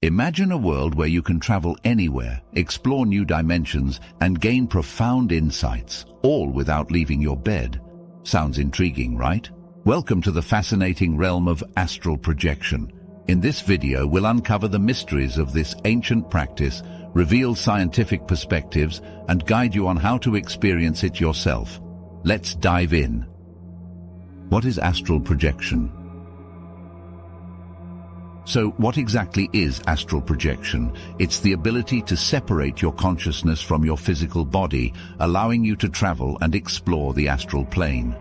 Imagine a world where you can travel anywhere, explore new dimensions, and gain profound insights, all without leaving your bed. Sounds intriguing, right? Welcome to the fascinating realm of astral projection. In this video, we'll uncover the mysteries of this ancient practice, reveal scientific perspectives, and guide you on how to experience it yourself. Let's dive in. What is astral projection? So, what exactly is astral projection? It's the ability to separate your consciousness from your physical body, allowing you to travel and explore the astral plane.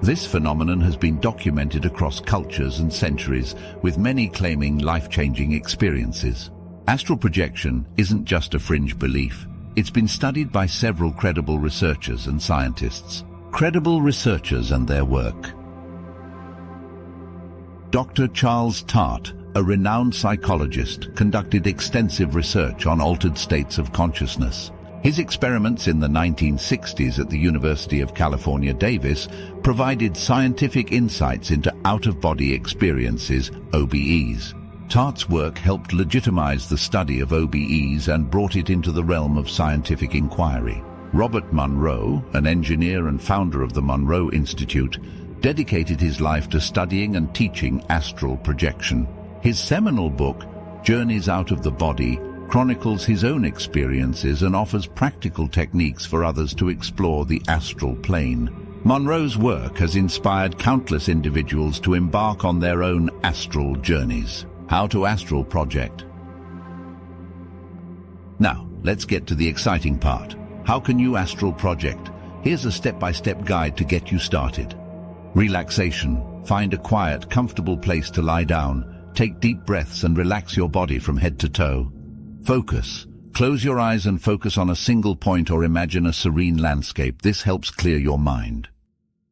This phenomenon has been documented across cultures and centuries, with many claiming life-changing experiences. Astral projection isn't just a fringe belief. It's been studied by several credible researchers and scientists. Credible researchers and their work. Dr. Charles Tart, a renowned psychologist, conducted extensive research on altered states of consciousness. His experiments in the 1960s at the University of California, Davis, provided scientific insights into out-of-body experiences, OBEs. Tart's work helped legitimize the study of OBEs and brought it into the realm of scientific inquiry. Robert Monroe, an engineer and founder of the Monroe Institute, dedicated his life to studying and teaching astral projection. His seminal book, Journeys Out of the Body, chronicles his own experiences and offers practical techniques for others to explore the astral plane. Monroe's work has inspired countless individuals to embark on their own astral journeys. How to astral project? Now, let's get to the exciting part. How can you astral project? Here's a step-by-step guide to get you started. Relaxation. Find a quiet, comfortable place to lie down. Take deep breaths and relax your body from head to toe. Focus. Close your eyes and focus on a single point or imagine a serene landscape. This helps clear your mind.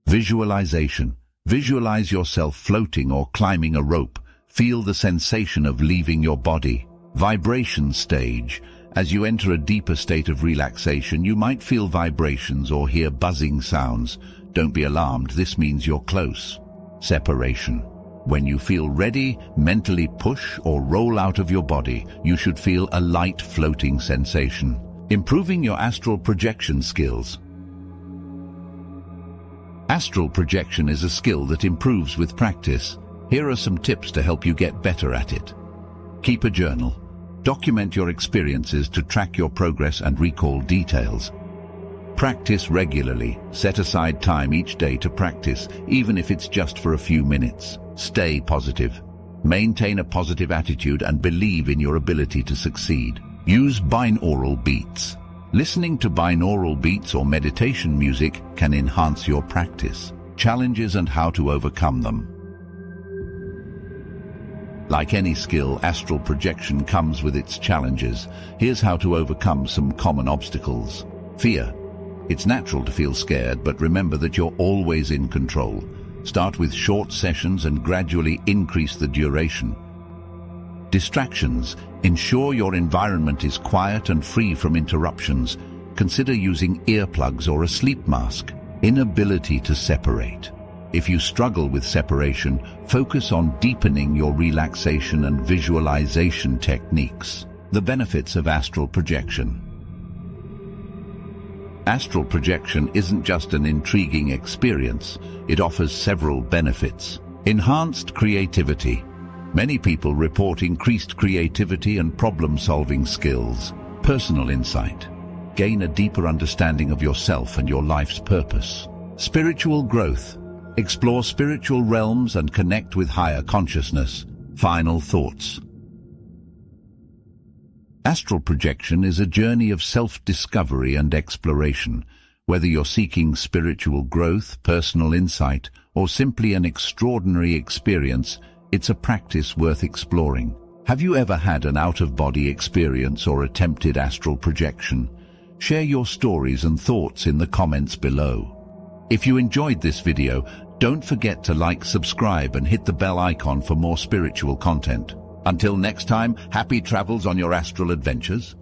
Visualization. Visualize yourself floating or climbing a rope. Feel the sensation of leaving your body. Vibration stage. As you enter a deeper state of relaxation, you might feel vibrations or hear buzzing sounds. Don't be alarmed, this means you're close. Separation. When you feel ready, mentally push or roll out of your body. You should feel a light floating sensation. Improving your astral projection skills. Astral projection is a skill that improves with practice. Here are some tips to help you get better at it. Keep a journal. Document your experiences to track your progress and recall details. Practice regularly. Set aside time each day to practice, even if it's just for a few minutes. Stay positive. Maintain a positive attitude and believe in your ability to succeed. Use binaural beats. Listening to binaural beats or meditation music can enhance your practice. Challenges and how to overcome them. Like any skill, astral projection comes with its challenges. Here's how to overcome some common obstacles. Fear. It's natural to feel scared, but remember that you're always in control. Start with short sessions and gradually increase the duration. Distractions. Ensure your environment is quiet and free from interruptions. Consider using earplugs or a sleep mask. Inability to separate. If you struggle with separation, focus on deepening your relaxation and visualization techniques. The benefits of astral projection. Astral projection isn't just an intriguing experience, it offers several benefits. Enhanced creativity. Many people report increased creativity and problem-solving skills. Personal insight. Gain a deeper understanding of yourself and your life's purpose. Spiritual growth. Explore spiritual realms and connect with higher consciousness. Final thoughts. Astral projection is a journey of self-discovery and exploration. Whether you're seeking spiritual growth, personal insight, or simply an extraordinary experience, it's a practice worth exploring. Have you ever had an out-of-body experience or attempted astral projection? Share your stories and thoughts in the comments below. If you enjoyed this video, don't forget to like, subscribe, and hit the bell icon for more spiritual content. Until next time, happy travels on your astral adventures.